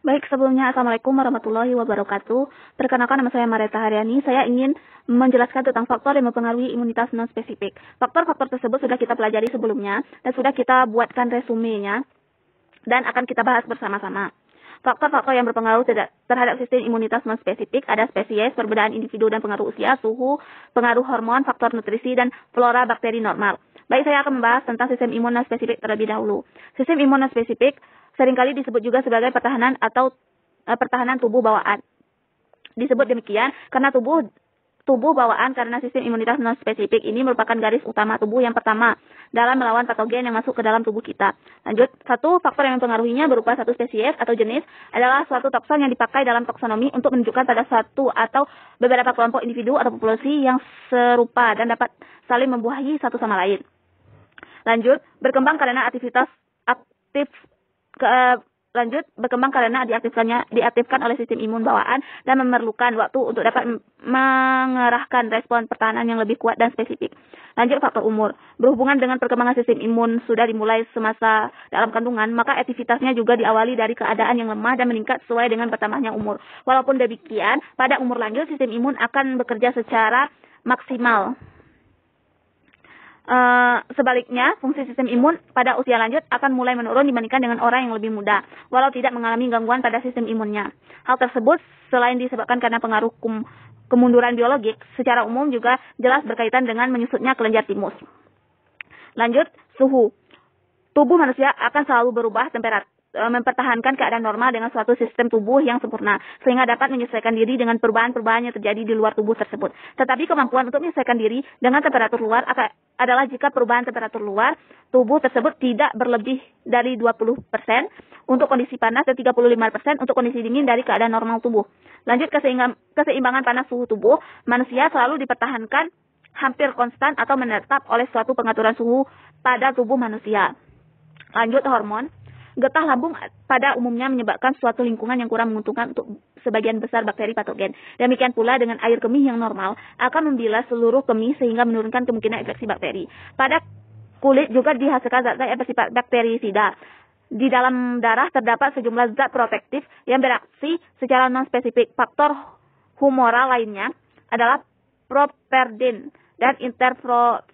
Baik, sebelumnya Assalamualaikum warahmatullahi wabarakatuh. Perkenalkan, nama saya Mareta Haryani. Saya ingin menjelaskan tentang faktor yang mempengaruhi imunitas non-spesifik. Faktor-faktor tersebut sudah kita pelajari sebelumnya dan sudah kita buatkan resumenya dan akan kita bahas bersama-sama. Faktor-faktor yang berpengaruh terhadap sistem imunitas non-spesifik ada spesies, perbedaan individu dan pengaruh usia, suhu, pengaruh hormon, faktor nutrisi, dan flora bakteri normal. Baik, saya akan membahas tentang sistem imun non-spesifik terlebih dahulu. Sistem imun non-spesifik seringkali disebut juga sebagai pertahanan atau pertahanan tubuh bawaan. Disebut demikian karena tubuh bawaan karena sistem imunitas non-spesifik ini merupakan garis utama tubuh yang pertama dalam melawan patogen yang masuk ke dalam tubuh kita. Lanjut, satu faktor yang mempengaruhinya berupa satu spesies atau jenis adalah suatu toksin yang dipakai dalam taksonomi untuk menunjukkan pada satu atau beberapa kelompok individu atau populasi yang serupa dan dapat saling membuahi satu sama lain. Lanjut, berkembang karena diaktifkan oleh sistem imun bawaan dan memerlukan waktu untuk dapat mengerahkan respon pertahanan yang lebih kuat dan spesifik. Lanjut, faktor umur. Berhubungan dengan perkembangan sistem imun sudah dimulai semasa dalam kandungan, maka aktivitasnya juga diawali dari keadaan yang lemah dan meningkat sesuai dengan bertambahnya umur. Walaupun demikian, pada umur lanjut sistem imun akan bekerja secara maksimal. Sebaliknya, fungsi sistem imun pada usia lanjut akan mulai menurun dibandingkan dengan orang yang lebih muda, walau tidak mengalami gangguan pada sistem imunnya. Hal tersebut selain disebabkan karena pengaruh kemunduran biologik, secara umum juga jelas berkaitan dengan menyusutnya kelenjar timus. Lanjut, suhu. Tubuh manusia akan selalu berubah mempertahankan keadaan normal dengan suatu sistem tubuh yang sempurna, sehingga dapat menyesuaikan diri dengan perubahan-perubahan yang terjadi di luar tubuh tersebut. Tetapi kemampuan untuk menyesuaikan diri dengan temperatur luar adalah jika perubahan temperatur luar tubuh tersebut tidak berlebih dari 20% untuk kondisi panas dan 35% untuk kondisi dingin dari keadaan normal tubuh. Lanjut, keseimbangan panas suhu tubuh manusia selalu dipertahankan hampir konstan atau menetap oleh suatu pengaturan suhu pada tubuh manusia. Lanjut, hormon. Getah lambung pada umumnya menyebabkan suatu lingkungan yang kurang menguntungkan untuk sebagian besar bakteri patogen. Demikian pula dengan air kemih yang normal akan membilas seluruh kemih sehingga menurunkan kemungkinan infeksi bakteri. Pada kulit juga dihasilkan zat-zat yang bersifat bakterisida. Di dalam darah terdapat sejumlah zat protektif yang bereaksi secara non-spesifik. Faktor humoral lainnya adalah properdin dan interferon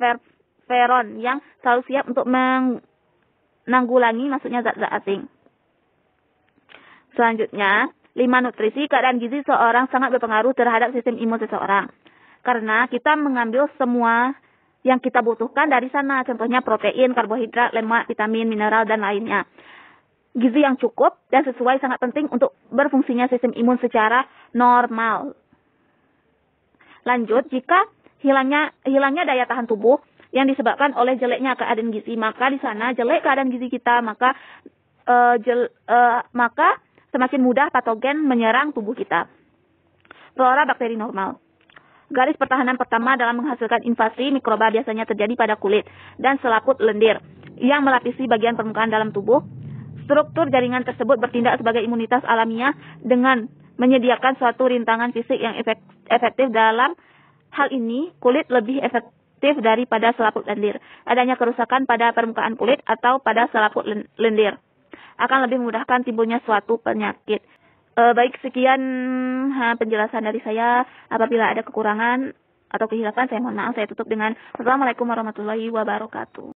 yang selalu siap untuk menanggulangi masuknya zat-zat asing. Selanjutnya, 5 nutrisi. Keadaan gizi seorang sangat berpengaruh terhadap sistem imun seseorang. Karena kita mengambil semua yang kita butuhkan dari sana. Contohnya protein, karbohidrat, lemak, vitamin, mineral, dan lainnya. Gizi yang cukup dan sesuai sangat penting untuk berfungsinya sistem imun secara normal. Lanjut, jika hilangnya daya tahan tubuh yang disebabkan oleh jeleknya keadaan gizi, maka di sana jelek keadaan gizi kita, maka semakin mudah patogen menyerang tubuh kita. Flora bakteri normal. Garis pertahanan pertama dalam menghasilkan invasi mikroba biasanya terjadi pada kulit dan selaput lendir yang melapisi bagian permukaan dalam tubuh. Struktur jaringan tersebut bertindak sebagai imunitas alamiah dengan menyediakan suatu rintangan fisik yang efektif. Dalam hal ini, kulit lebih efektif daripada selaput lendir. Adanya kerusakan pada permukaan kulit atau pada selaput lendir akan lebih memudahkan timbulnya suatu penyakit. Baik, sekian penjelasan dari saya. Apabila ada kekurangan atau kehilafan, saya mohon maaf. Saya tutup dengan Assalamualaikum warahmatullahi wabarakatuh.